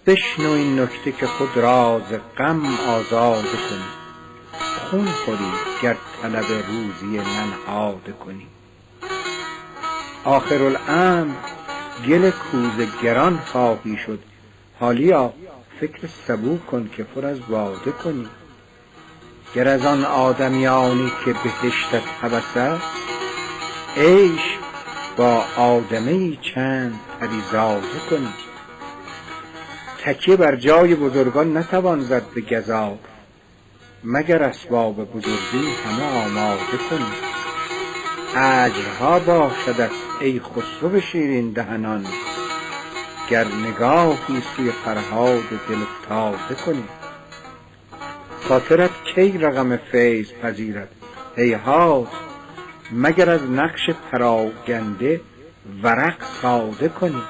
بشنو این نکته که خود را ز غم آزاده کنی. خون خوری گر طلب روزی ننهاده کنی. آخرالامر گل کوزه گران خواهی شد. حالیا فکر سبو کن که پر از باده کنی. گر از آن آدمیانی که بهشتت هوس است، عیش با آدمیی چند پریزاده کنی. تکیه بر جای بزرگان نتوان زد به گزاف، مگر اسباب بزرگی همه آماده کنی. اجرها باشدت ای خسرو شیرین دهنان، گر نگاهی سوی فرهاد دل افتاده کنی. خاطرت کی رقم فیض پذیرد؟ هیهات، مگر از نقش پراگنده ورق ساده کنی.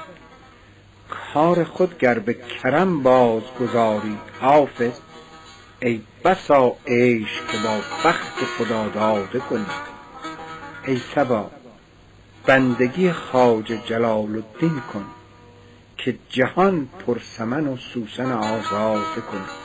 کار خود گر به کرم باز گذاری حافظ، ای بسا عیش که با بخت خدا داده کنی. ای صبا بندگی خواجه جلال الدین کن، که جهان پر سمن و سوسن آزاده کنی.